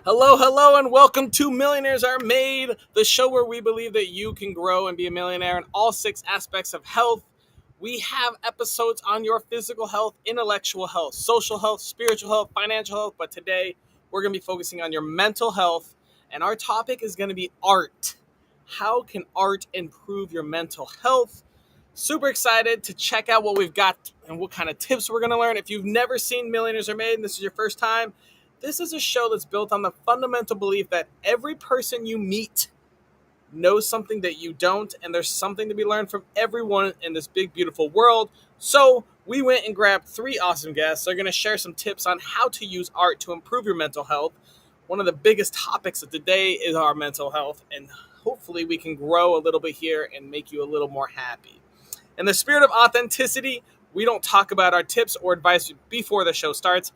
Hello, hello, and welcome to Millionaires Are Made, the show where we believe that you can grow and be a millionaire in all six aspects of health. We have episodes on your physical health, intellectual health, social health, spiritual health, financial health, but today we're going to be focusing on your mental health, and our topic is going to be art. How can art improve your mental health? Super excited to check out what we've got and what kind of tips we're going to learn. If you've never seen Millionaires Are Made and this is your first time, this is a show that's built on the fundamental belief that every person you meet knows something that you don't, and there's something to be learned from everyone in this big, beautiful world. So we went and grabbed three awesome guests. They're going to share some tips on how to use art to improve your mental health. One of the biggest topics of today is our mental health, and hopefully we can grow a little bit here and make you a little more happy. In the spirit of authenticity, we don't talk about our tips or advice before the show starts.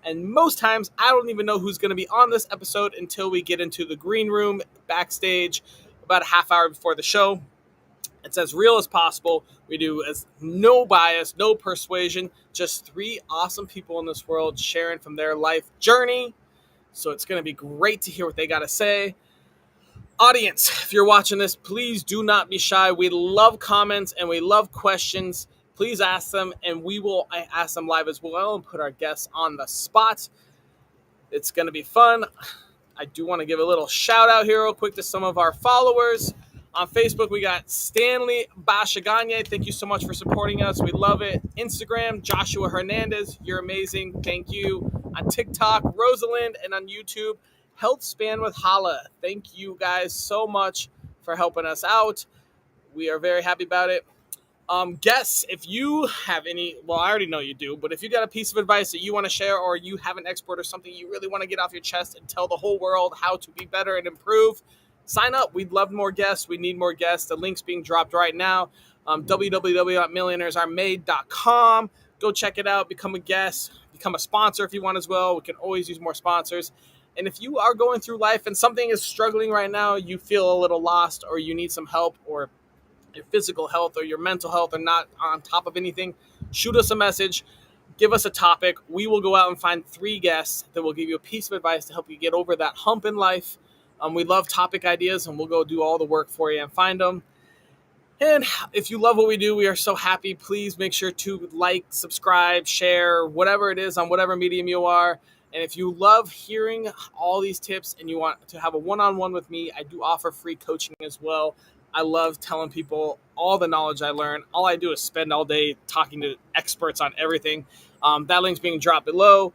And most times, I don't even know who's going to be on this episode until we get into the green room backstage about a half hour before the show. It's as real as possible. We do as no bias, no persuasion, just three awesome people in this world sharing from their life journey. So it's going to be great to hear what they got to say. Audience, if you're watching this, please do not be shy. We love comments and we love questions. Please ask them, and we will ask them live as well and put our guests on the spot. It's going to be fun. I do want to give a little shout out here real quick to some of our followers. On Facebook, we got Stanley Bashaganye. Thank you so much for supporting us. We love it. Instagram, Joshua Hernandez. You're amazing. Thank you. On TikTok, Rosalind. And on YouTube, Health Span with Hala. Thank you guys so much for helping us out. We are very happy about it. Guests, if you have any, well, I already know you do, but if you got a piece of advice that you want to share, or you have an expert or something you really want to get off your chest and tell the whole world how to be better and improve, sign up. We'd love more guests. We need more guests. The link's being dropped right now. www.millionairesaremade.com. Go check it out. Become a guest. Become a sponsor if you want as well. We can always use more sponsors. And if you are going through life and something is struggling right now, you feel a little lost, or you need some help, or your physical health or your mental health are not on top of anything, shoot us a message. Give us a topic. We will go out and find three guests that will give you a piece of advice to help you get over that hump in life. We love topic ideas, and we'll go do all the work for you and find them. And if you love what we do, we are so happy. Please make sure to like, subscribe, share, whatever it is on whatever medium you are. And if you love hearing all these tips and you want to have a one-on-one with me, I do offer free coaching as well. I love telling people all the knowledge I learn. All I do is spend all day talking to experts on everything. That link's being dropped below.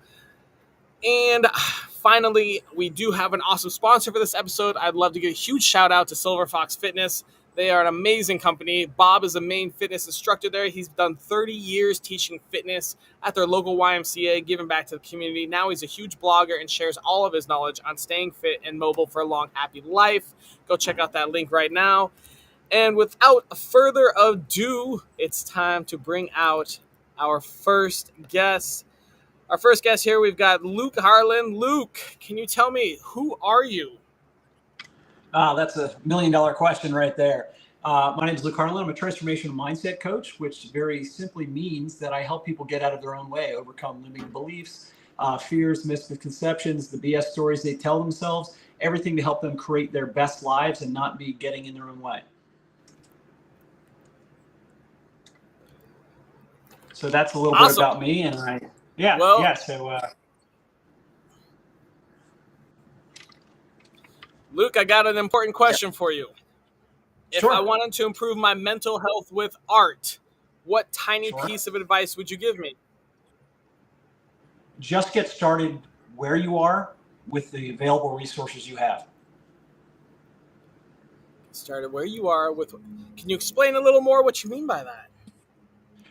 And finally, we do have an awesome sponsor for this episode. I'd love to give a huge shout out to Silver Fox Fitness. They are an amazing company. Bob is the main fitness instructor there. He's done 30 years teaching fitness at their local YMCA, giving back to the community. Now he's a huge blogger and shares all of his knowledge on staying fit and mobile for a long, happy life. Go check out that link right now. And without further ado, it's time to bring out our first guest. Our first guest here, we've got Luke Harlan. Luke, can you tell me, who are you? That's $1 million question right there. My name is Luke Harlan. I'm a transformational mindset coach, which very simply means that I help people get out of their own way, overcome limiting beliefs, fears, misconceptions, the BS stories they tell themselves, everything to help them create their best lives and not be getting in their own way. So that's a little bit about me. And Luke, I got an important question for you. If I wanted to improve my mental health with art, what tiny piece of advice would you give me? Just get started where you are with the available resources you have. Started where you are with. Can you explain a little more what you mean by that?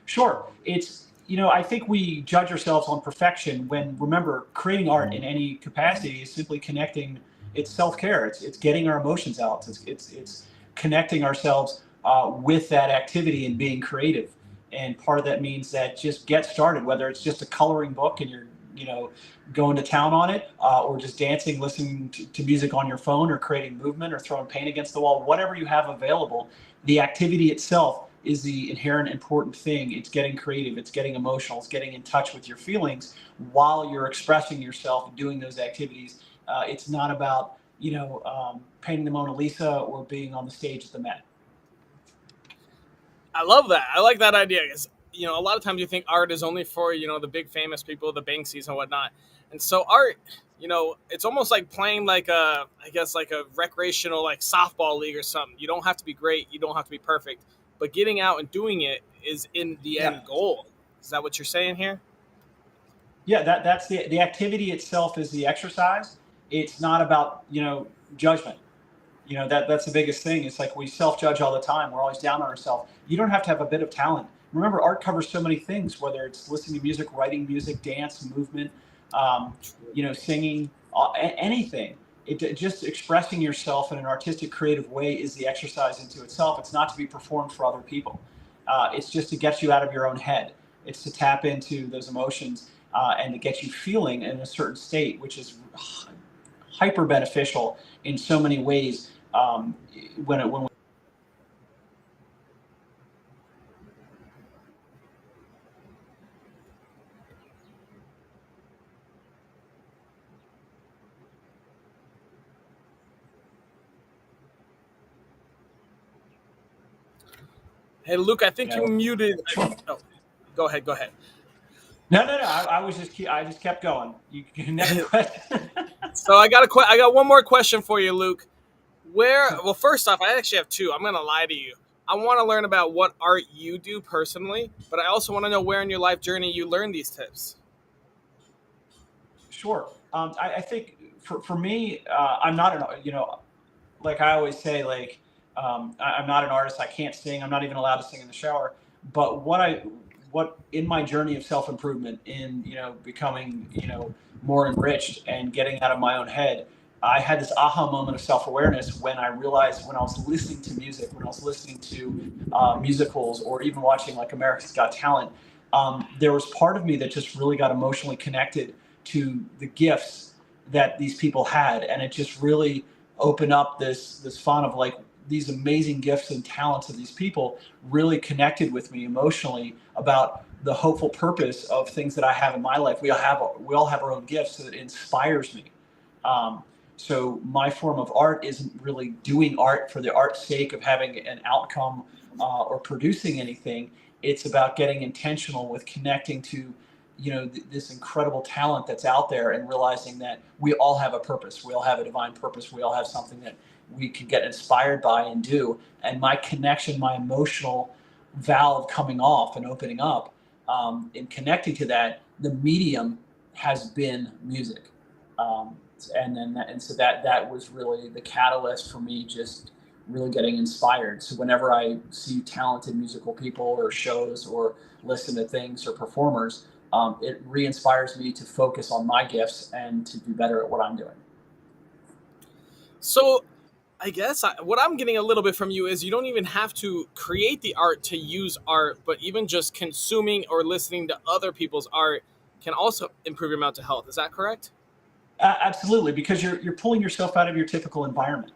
Sure. It's, I think we judge ourselves on perfection when, remember, creating art in any capacity is simply connecting. It's self-care. It's getting our emotions out. It's connecting ourselves with that activity and being creative. And part of that means that just get started, whether it's just a coloring book and you're, going to town on it, or just dancing, listening to music on your phone, or creating movement, or throwing paint against the wall, whatever you have available. The activity itself is the inherent important thing. It's getting creative, it's getting emotional, it's getting in touch with your feelings while you're expressing yourself and doing those activities. It's not about, painting the Mona Lisa or being on the stage at the Met. I love that. I like that idea because a lot of times you think art is only for the big famous people, the Banksies and whatnot, and so art, it's almost like playing like I guess like a recreational like softball league or something. You don't have to be great, you don't have to be perfect, but getting out and doing it is in the Yeah. end goal. Is that what you're saying here? Yeah, that's the activity itself is the exercise. It's not about, judgment. That's the biggest thing. It's like we self-judge all the time. We're always down on ourselves. You don't have to have a bit of talent. Remember, art covers so many things, whether it's listening to music, writing music, dance, movement, singing, anything. Just expressing yourself in an artistic, creative way is the exercise into itself. It's not to be performed for other people. It's just to get you out of your own head. It's to tap into those emotions and to get you feeling in a certain state, which is hyper beneficial in so many ways. When Hey, Luke, I think you muted. Sure. Oh, go ahead. Go ahead. No. I just kept going. Next question. So I got one more question for you, Luke. Well, first off, I actually have two. I'm gonna lie to you. I want to learn about what art you do personally, but I also want to know where in your life journey you learned these tips. Sure. I think for me, I'm not like I always say, like, I'm not an artist. I can't sing. I'm not even allowed to sing in the shower. But what in my journey of self improvement, in becoming more enriched and getting out of my own head, I had this aha moment of self awareness when I realized, when I was listening to music, when I was listening to musicals, or even watching like America's Got Talent. There was part of me that just really got emotionally connected to the gifts that these people had, and it just really open up this fun of like these amazing gifts and talents of these people really connected with me emotionally about the hopeful purpose of things that I have in my life. We all have our own gifts, so it inspires me. Um, so my form of art isn't really doing art for the art's sake of having an outcome or producing anything. It's about getting intentional with connecting to this incredible talent that's out there, and realizing that we all have a purpose. We all have a divine purpose. We all have something that we can get inspired by and do. And my connection, my emotional valve coming off and opening up, and connecting to that, the medium has been music. um, and so that was really the catalyst for me, just really getting inspired. So whenever I see talented musical people or shows or listen to things or performers, it re-inspires me to focus on my gifts and to do better at what I'm doing. So I guess what I'm getting a little bit from you is you don't even have to create the art to use art, but even just consuming or listening to other people's art can also improve your mental health. Is that correct? Absolutely, because you're pulling yourself out of your typical environment.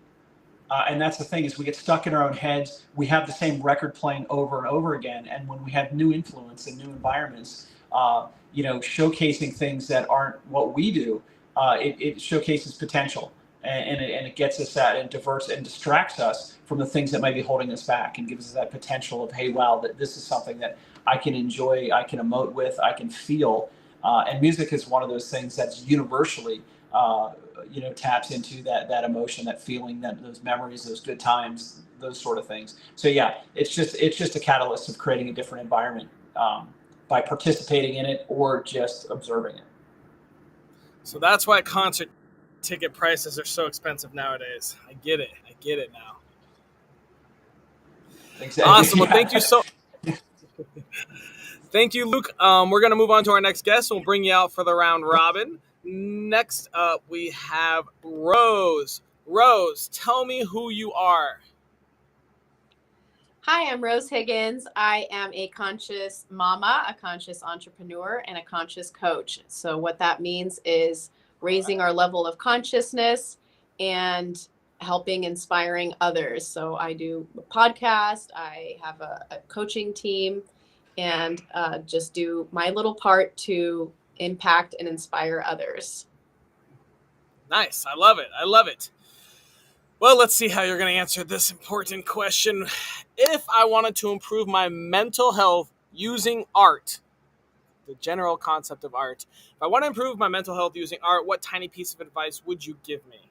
And that's the thing, is we get stuck in our own heads. We have the same record playing over and over again. And when we have new influence and new environments, showcasing things that aren't what we do, it showcases potential, and it gets us that, and diverts and distracts us from the things that might be holding us back, and gives us that potential of, hey, wow, that this is something that I can enjoy, I can emote with, I can feel. And music is one of those things that's universally taps into that emotion, that feeling, that those memories, those good times, those sort of things. So yeah, it's just a catalyst of creating a different environment, by participating in it or just observing it. So that's why concert ticket prices are so expensive nowadays. I get it. I get it now. Exactly. Awesome. Well, Yeah. thank you, Luke. We're gonna move on to our next guest, and we'll bring you out for the round robin. Next up, we have Rose. Rose, tell me who you are. Hi, I'm Rose Higgins. I am a conscious mama, a conscious entrepreneur, and a conscious coach. So, what that means is raising our level of consciousness and helping inspiring others. So, I do a podcast, I have a coaching team, and just do my little part to impact and inspire others. Nice. I love it. I love it. Well, let's see how you're going to answer this important question. If I wanted to improve my mental health using art, the general concept of art, if I want to improve my mental health using art, what tiny piece of advice would you give me?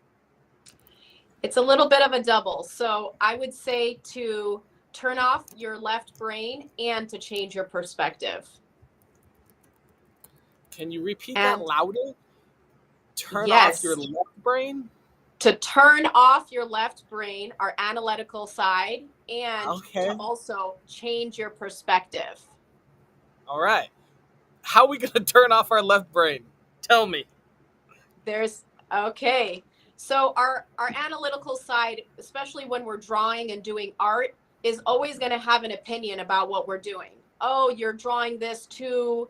It's a little bit of a double. So I would say to turn off your left brain and to change your perspective. Can you repeat that And louder? Turn off your yes, left brain? to turn off your left brain, our analytical side, and to Okay. also change your perspective. All right. How are we going to turn off our left brain? Tell me. Okay. So our analytical side, especially when we're drawing and doing art, is always going to have an opinion about what we're doing. Oh, you're drawing this too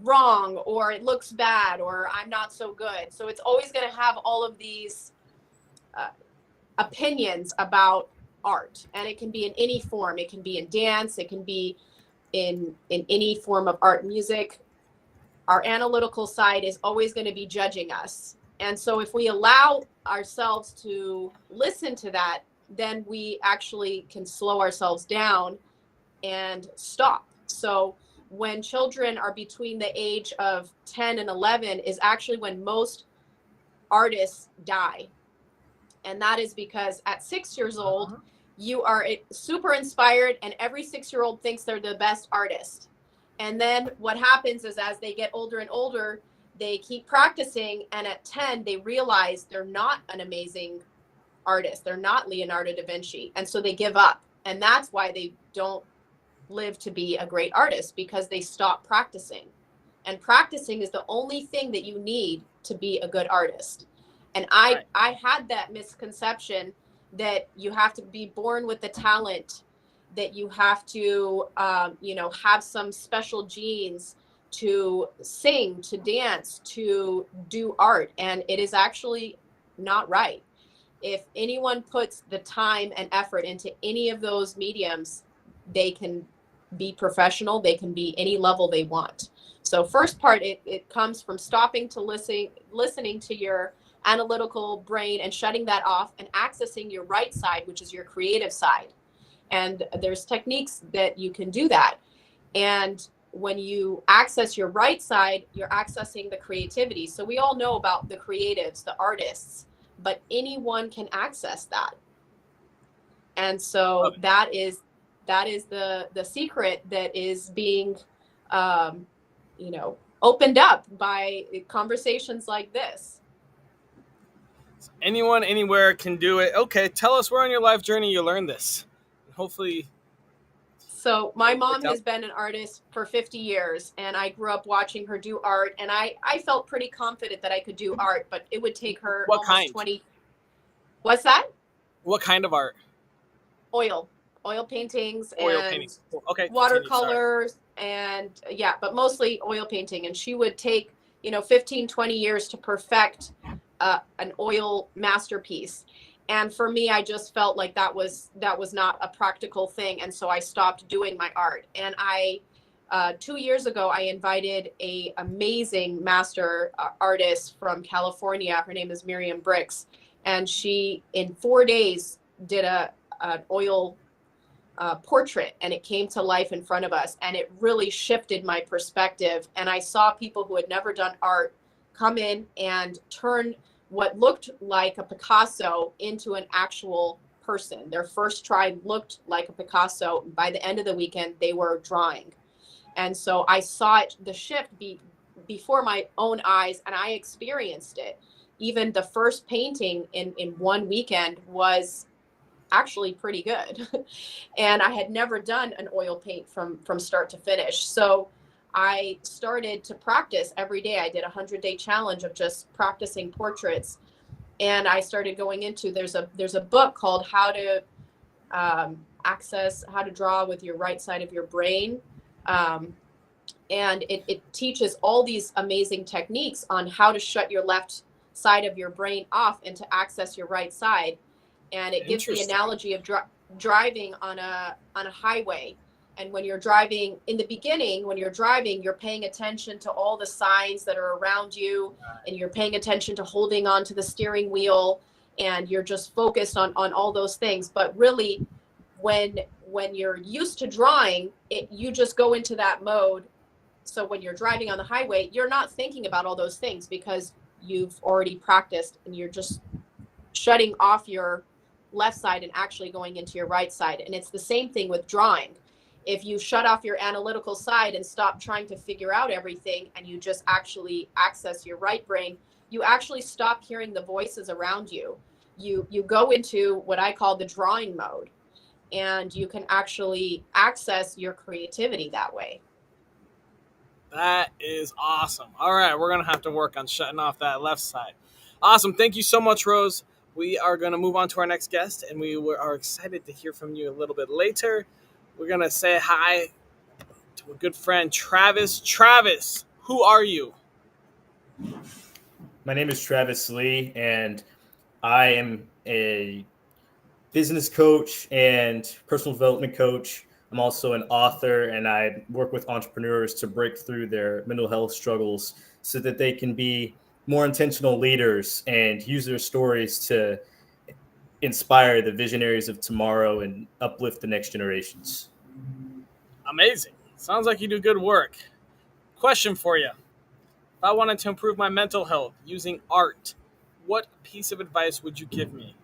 wrong, or it looks bad, or I'm not so good. So it's always going to have all of these opinions about art, and it can be in any form. It can be in dance. It can be in any form of art, music. Our analytical side is always going to be judging us. And so if we allow ourselves to listen to that, then we actually can slow ourselves down and stop. So when children are between the age of 10 and 11 is actually when most artists die. And that is because at 6 years old, you are super inspired, and every 6-year-old thinks they're the best artist. And then what happens is as they get older and older, they keep practicing. And at 10, they realize they're not an amazing artist. They're not Leonardo da Vinci. And so they give up. And that's why they don't live to be a great artist, because they stop practicing. And practicing is the only thing that you need to be a good artist. And I had that misconception that you have to be born with the talent, that you have to, have some special genes to sing, to dance, to do art. And it is actually not right. If anyone puts the time and effort into any of those mediums, they can be professional. They can be any level they want. So first part, it comes from stopping to listening to your analytical brain and shutting that off and accessing your right side, which is your creative side. And there's techniques that you can do that. And when you access your right side, you're accessing the creativity. So we all know about the creatives, the artists, but anyone can access that. And so that is the secret that is being opened up by conversations like this. Anyone, anywhere can do it. Okay, tell us where on your life journey you learned this. Hopefully. So my mom has been an artist for 50 years, and I grew up watching her do art, and I felt pretty confident that I could do art, but it would take her almost 20. What's that? What kind of art? Oil paintings and watercolors, and but mostly oil painting. And she would take 15, 20 years to perfect an oil masterpiece. And for me, I just felt like that was not a practical thing, and so I stopped doing my art. And 2 years ago, I invited a amazing master artist from California. Her name is Miriam Bricks, and she in 4 days did an oil portrait, and it came to life in front of us, and it really shifted my perspective. And I saw people who had never done art come in and turn what looked like a Picasso into an actual person. Their first try looked like a Picasso. By the end of the weekend, they were drawing. And so I saw the shift before my own eyes, and I experienced it. Even the first painting in 1 weekend was actually pretty good. And I had never done an oil paint from start to finish. So I started to practice every day. I did a 100-day challenge of just practicing portraits. And I started going into, there's a book called How to Draw with Your Right Side of Your Brain. And it teaches all these amazing techniques on how to shut your left side of your brain off and to access your right side. And it gives the analogy of driving on a highway. And when you're driving, in the beginning, when you're driving, you're paying attention to all the signs that are around you, and you're paying attention to holding on to the steering wheel, and you're just focused on all those things. But really, when you're used to drawing, you just go into that mode. So when you're driving on the highway, you're not thinking about all those things because you've already practiced, and you're just shutting off your left side and actually going into your right side. And it's the same thing with drawing. If you shut off your analytical side and stop trying to figure out everything, and you just actually access your right brain, you actually stop hearing the voices around you. You go into what I call the drawing mode, and you can actually access your creativity that way. That is awesome. All right, we're going to have to work on shutting off that left side. Awesome. Thank you so much, Rose. We are going to move on to our next guest, and we are excited to hear from you a little bit later. We're going to say hi to a good friend, Travis. Travis, who are you? My name is Travis Lee, and I am a business coach and personal development coach. I'm also an author, and I work with entrepreneurs to break through their mental health struggles so that they can be more intentional leaders and use their stories to inspire the visionaries of tomorrow and uplift the next generations. Amazing. Sounds like you do good work. Question for you. If I wanted to improve my mental health using art, what piece of advice would you give me?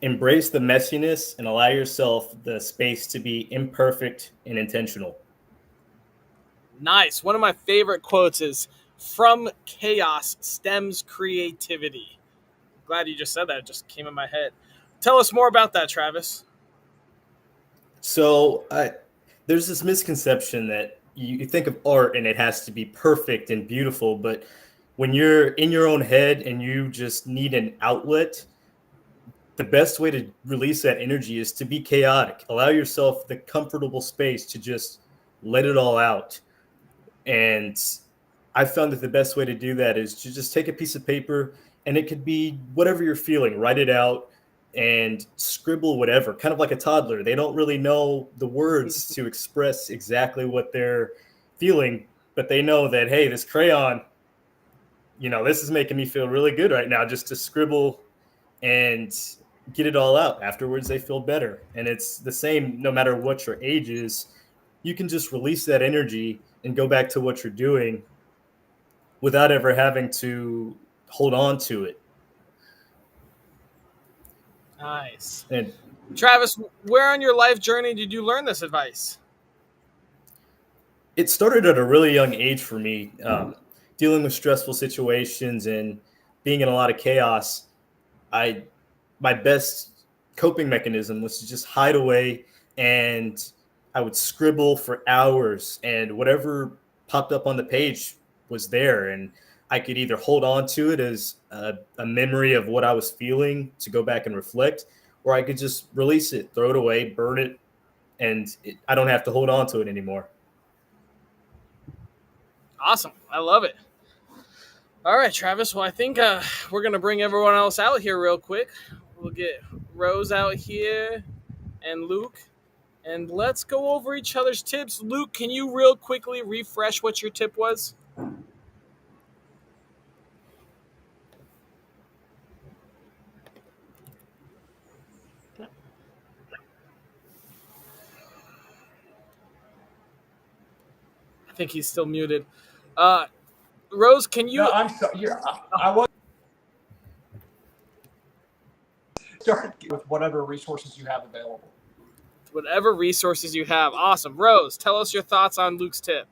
Embrace the messiness and allow yourself the space to be imperfect and intentional. Nice. One of my favorite quotes is, "From chaos stems creativity." Glad you just said that. It just came in my head. Tell us more about that, Travis. So there's this misconception that you think of art and it has to be perfect and beautiful, but when you're in your own head and you just need an outlet, the best way to release that energy is to be chaotic. Allow yourself the comfortable space to just let it all out. And I found that the best way to do that is to just take a piece of paper, and it could be whatever you're feeling, write it out and scribble whatever, kind of like a toddler. They don't really know the words to express exactly what they're feeling, but they know that, hey, this crayon, this is making me feel really good right now, just to scribble and get it all out. Afterwards, they feel better. And it's the same no matter what your age is. You can just release that energy and go back to what you're doing without ever having to hold on to it. Nice. And Travis, where on your life journey did you learn this advice? it started at a really young age for me, dealing with stressful situations and being in a lot of chaos. My best coping mechanism was to just hide away, and I would scribble for hours, and whatever popped up on the page was there. And I could either hold on to it as a memory of what I was feeling to go back and reflect, or I could just release it, throw it away, burn it, and I don't have to hold on to it anymore. Awesome. I love it. All right, Travis. Well, I think we're going to bring everyone else out here real quick. We'll get Rose out here and Luke, and let's go over each other's tips. Luke, can you real quickly refresh what your tip was? I think he's still muted. Rose, can you? No, I'm sorry. I was start with whatever resources you have available. Whatever resources you have. Awesome. Rose, tell us your thoughts on Luke's tip.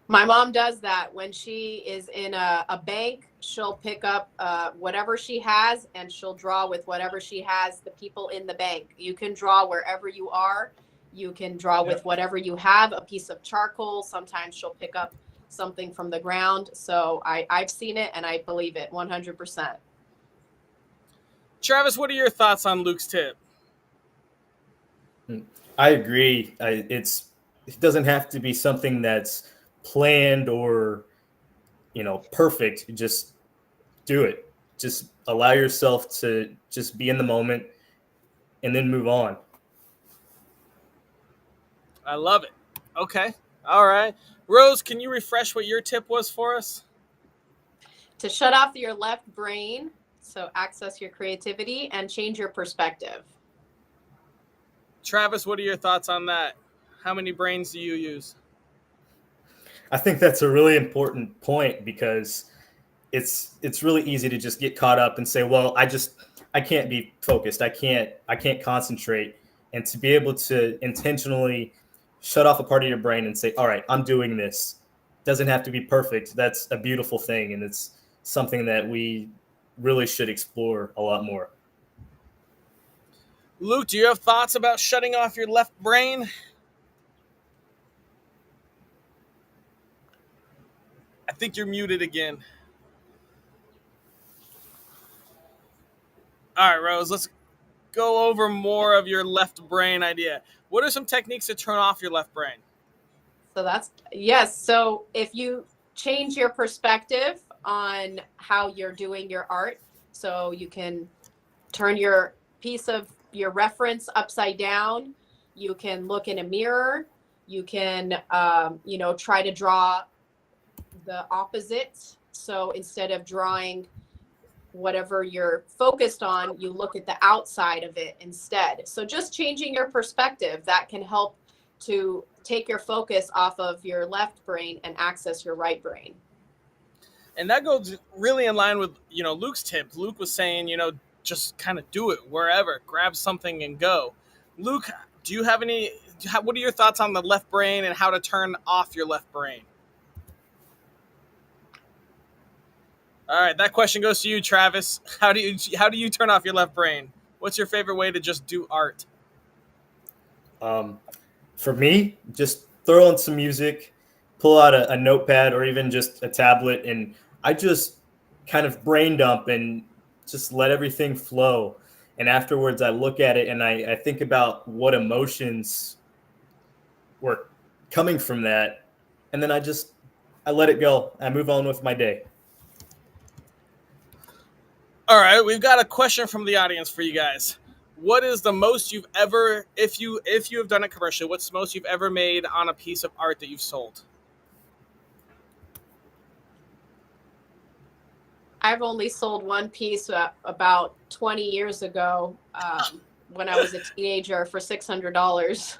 My mom does that when she is in a bank. She'll pick up whatever she has, and she'll draw with whatever she has, the people in the bank. You can draw wherever you are. You can draw with whatever you have, a piece of charcoal. Sometimes she'll pick up something from the ground. So I've seen it, and I believe it 100%. Travis, what are your thoughts on Luke's tip? I agree. It doesn't have to be something that's planned or perfect. Just do it. Just allow yourself to just be in the moment and then move on. I love it. Okay. All right. Rose, can you refresh what your tip was for us? To shut off your left brain, so access your creativity and change your perspective. Travis, what are your thoughts on that? How many brains do you use? I think that's a really important point because it's really easy to just get caught up and say, well, I can't be focused. I can't concentrate. And to be able to intentionally shut off a part of your brain and say, all right, I'm doing this. Doesn't have to be perfect. That's a beautiful thing. And it's something that we really should explore a lot more. Luke, do you have thoughts about shutting off your left brain? I think you're muted again. All right, Rose, let's go over more of your left brain idea. What are some techniques to turn off your left brain? So that's, yes. So if you change your perspective on how you're doing your art, so you can turn your piece of your reference upside down, you can look in a mirror, you can, try to draw the opposite. So instead of drawing whatever you're focused on, you look at the outside of it instead. So just changing your perspective, that can help to take your focus off of your left brain and access your right brain. And that goes really in line with, Luke's tip. Luke was saying, just kind of do it wherever, grab something and go. Luke, do you have what are your thoughts on the left brain and how to turn off your left brain? All right, that question goes to you, Travis. How do you turn off your left brain? What's your favorite way to just do art? For me, just throw on some music, pull out a notepad or even just a tablet, and I just kind of brain dump and just let everything flow. And afterwards, I look at it and I think about what emotions were coming from that. And then I let it go. I move on with my day. All right, we've got a question from the audience for you guys. What is the most you've ever, if you have done it commercially, what's the most you've ever made on a piece of art that you've sold? I've only sold one piece about 20 years ago when I was a teenager for $600.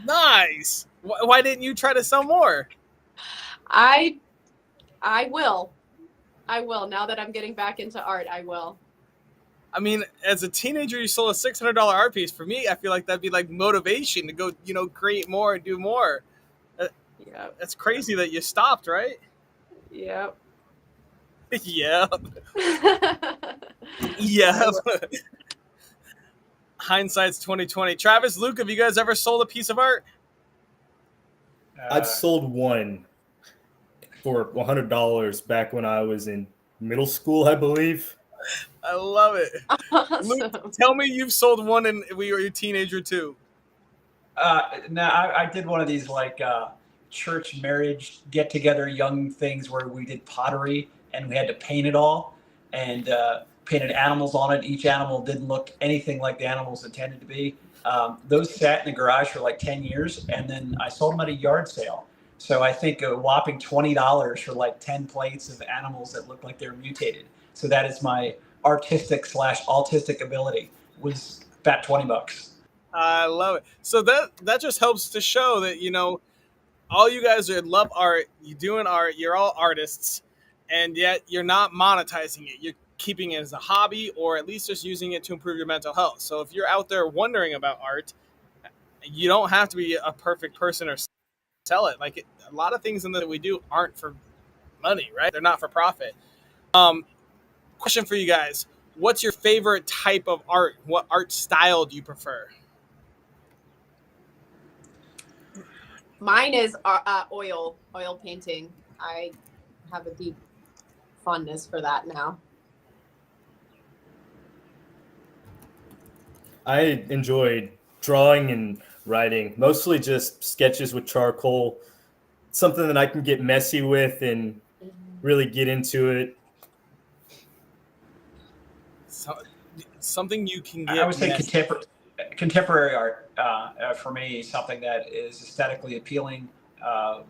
Nice. Why didn't you try to sell more? I will. Now that I'm getting back into art, I will. I mean, as a teenager, you sold a $600 art piece. For me, I feel like that'd be like motivation to go, create more and do more. Yeah. That's crazy that you stopped, right? Yep. Yeah. Yeah. Hindsight's 2020. Travis, Luke, have you guys ever sold a piece of art? I've sold one for $100 back when I was in middle school, I believe. I love it. Awesome. Luke, tell me you've sold one and we were a teenager too. No, I did one of these church marriage get together young things where we did pottery and we had to paint it all and painted animals on it. Each animal didn't look anything like the animals intended to be. Those sat in the garage for like 10 years and then I sold them at a yard sale. So I think a whopping $20 for like 10 plates of animals that looked like they were mutated. So that is my artistic/autistic ability, was about $20. I love it. So that just helps to show that, all you guys love art, you doing art, you're all artists, and yet you're not monetizing it. You're keeping it as a hobby or at least just using it to improve your mental health. So if you're out there wondering about art, you don't have to be a perfect person or sell it. Like a lot of things that we do aren't for money, right? They're not for profit. Question for you guys. What's your favorite type of art? What art style do you prefer? Mine is oil painting. I have a deep fondness for that now. I enjoyed drawing and writing, mostly just sketches with charcoal, something that I can get messy with and really get into it. So, something you can get. I would say contemporary. contemporary art for me, something that is aesthetically appealing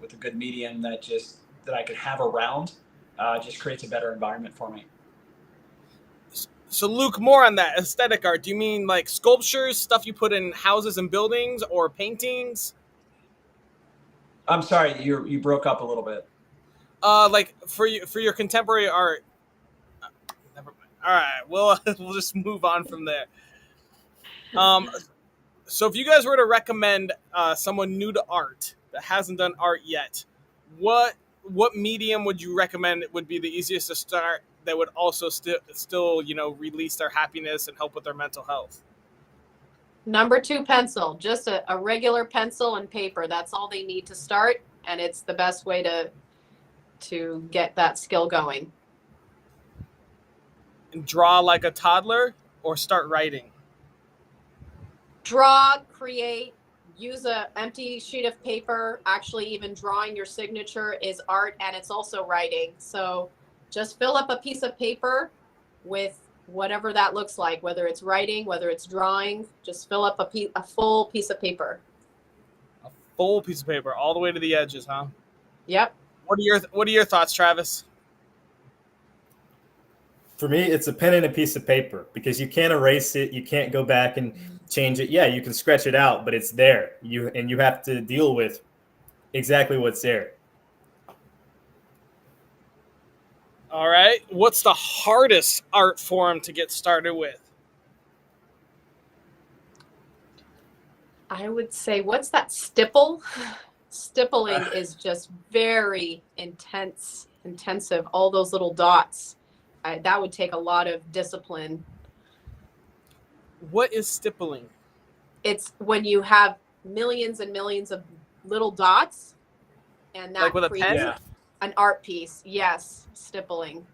with a good medium that I could have around, just creates a better environment for me. So, Luke, more on that aesthetic art. Do you mean like sculptures, stuff you put in houses and buildings, or paintings? I'm sorry, you broke up a little bit. Like for your contemporary art. Never mind. All right, we'll just move on from there. Um, so if you guys were to recommend someone new to art that hasn't done art yet, what medium would you recommend would be the easiest to start that would also still release their happiness and help with their mental health? Number 2, pencil. Just a regular pencil and paper. That's all they need to start, and it's the best way to get that skill going. And draw like a toddler or start writing? Draw, create, use an empty sheet of paper. Actually, even drawing your signature is art, and it's also writing. So just fill up a piece of paper with whatever that looks like, whether it's writing, whether it's drawing. Just fill up a full piece of paper. A full piece of paper all the way to the edges, huh? Yep. What are your thoughts, Travis? For me, it's a pen and a piece of paper because you can't erase it. You can't go back and change it. Yeah, you can scratch it out, but it's there. You have to deal with exactly what's there. All right. What's the hardest art form to get started with? I would say, what's that? Stipple? Stippling is just very intensive. All those little dots. That would take a lot of discipline. What is stippling? It's when you have millions and millions of little dots, and that Like with a pen? Yeah. an art piece. Yes, stippling.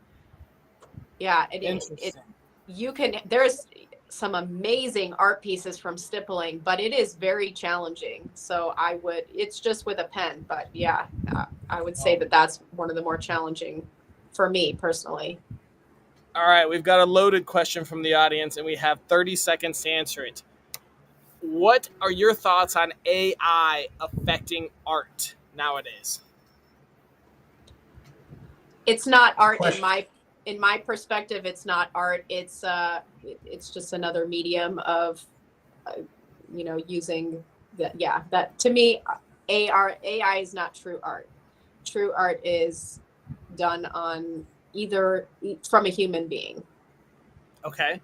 Yeah, Interesting. there's some amazing art pieces from stippling, but it is very challenging. So it's just with a pen, but yeah, I would say that that's one of the more challenging for me personally. All right, we've got a loaded question from the audience, and we have 30 seconds to answer it. What are your thoughts on AI affecting art nowadays? It's not art Question. in my perspective. It's not art. It's just another medium of, using that. Yeah, that to me, AI is not true art. True art is done on either from a human being. Okay.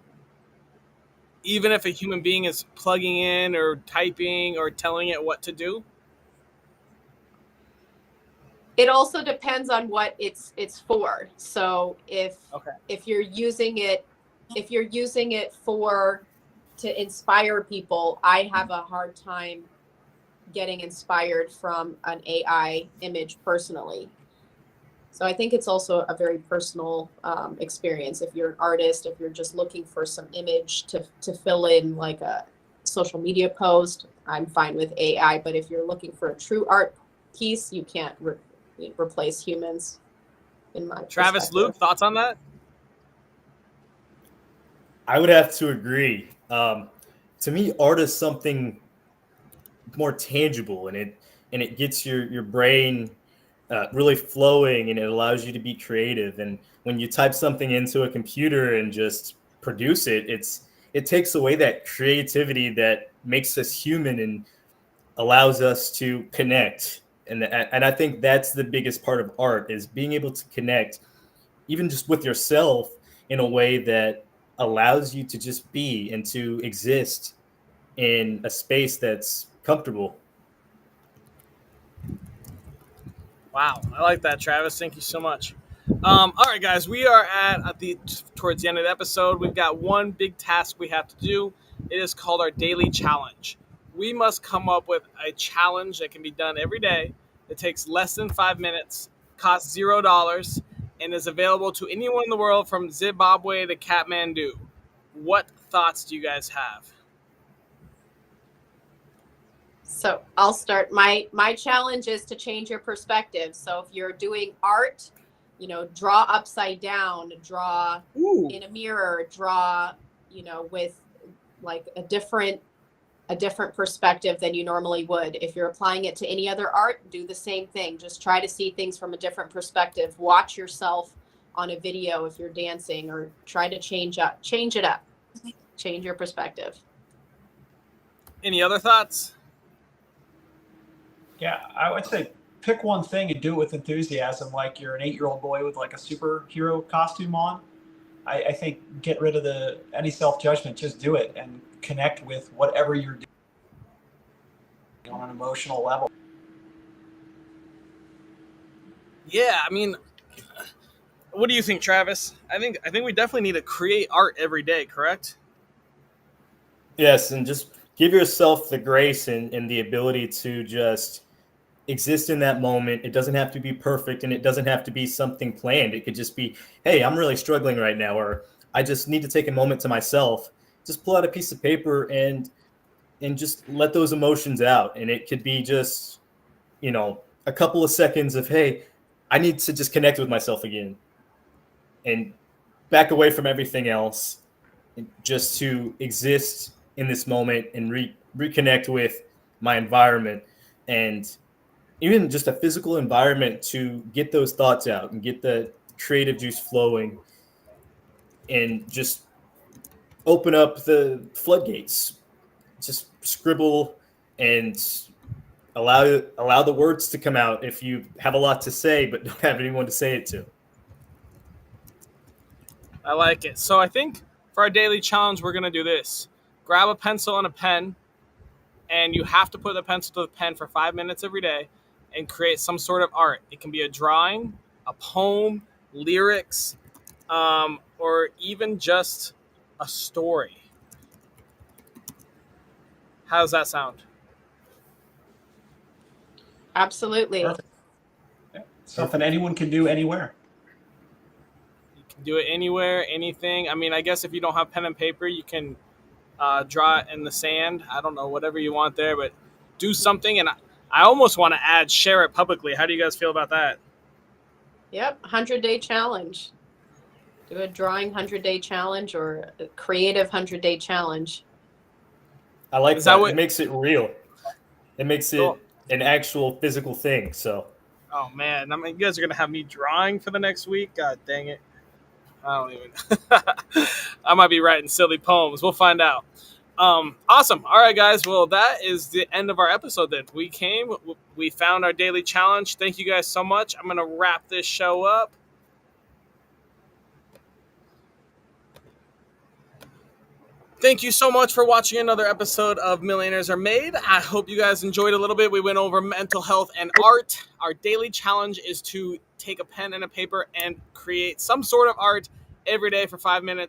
Even if a human being is plugging in or typing or telling it what to do? It also depends on what it's for. So if you're using it to inspire people, I have a hard time getting inspired from an AI image personally. So I think it's also a very personal experience. If you're an artist, if you're just looking for some image to fill in like a social media post, I'm fine with AI. But if you're looking for a true art piece, you can't replace humans. In my Travis, Luke, thoughts on that? I would have to agree. To me, art is something more tangible, and it gets your brain really flowing, and it allows you to be creative. And when you type something into a computer and just produce it, it takes away that creativity that makes us human and allows us to connect. And I think that's the biggest part of art, is being able to connect even just with yourself in a way that allows you to just be and to exist in a space that's comfortable. Wow, I like that, Travis. Thank you so much. All right, guys, we are towards the end of the episode. We've got one big task we have to do. It is called our daily challenge. We must come up with a challenge that can be done every day. It takes less than 5 minutes, costs $0, and is available to anyone in the world from Zimbabwe to Kathmandu. What thoughts do you guys have? So I'll start. My challenge is to change your perspective. So if you're doing art, draw upside down, draw in a mirror, draw, with like a different a different perspective than you normally would. If you're applying it to any other art, do the same thing. Just try to see things from a different perspective. Watch yourself on a video if you're dancing, or try to change it up, change your perspective. Any other thoughts? Yeah, I would say pick one thing and do it with enthusiasm, like you're an 8-year-old boy with like a superhero costume on. I think get rid of any self-judgment, just do it and connect with whatever you're doing on an emotional level. Yeah, I mean, what do you think, Travis? I think we definitely need to create art every day, correct? Yes, and just give yourself the grace and the ability to just exist in that moment. It doesn't have to be perfect, and it doesn't have to be something planned. It could just be, hey, I'm really struggling right now, or I just need to take a moment to myself. Just pull out a piece of paper and just let those emotions out. And it could be just, a couple of seconds of, hey, I need to just connect with myself again and back away from everything else, just to exist in this moment and reconnect with my environment, and even just a physical environment to get those thoughts out and get the creative juice flowing, and just open up the floodgates. Just scribble and allow the words to come out if you have a lot to say but don't have anyone to say it to. I like it. So I think for our daily challenge, we're going to do this. Grab a pencil and a pen, and you have to put the pencil to the pen for 5 minutes every day and create some sort of art. It can be a drawing, a poem, lyrics, or even just a story. How does that sound? Absolutely. Perfect. Yeah. Something anyone can do anywhere. You can do it anywhere, anything. I mean, I guess if you don't have pen and paper, you can draw it in the sand. I don't know, whatever you want there, but do something. And I almost want to add, share it publicly. How do you guys feel about that? Yep, 100-day challenge. Do a drawing 100-day challenge or a creative 100-day challenge. I like Is that. that what- It makes it real. It makes Cool. it an actual physical thing. So Oh man, I mean, you guys are gonna have me drawing for the next week. God dang it! I don't even. I might be writing silly poems. We'll find out. Awesome. All right, guys. Well, that is the end of our episode. Then we found our daily challenge. Thank you guys so much. I'm gonna wrap this show up. Thank you so much for watching another episode of Millionaires Are Made. I hope you guys enjoyed a little bit. We went over mental health and art. Our daily challenge is to take a pen and a paper and create some sort of art every day for 5 minutes.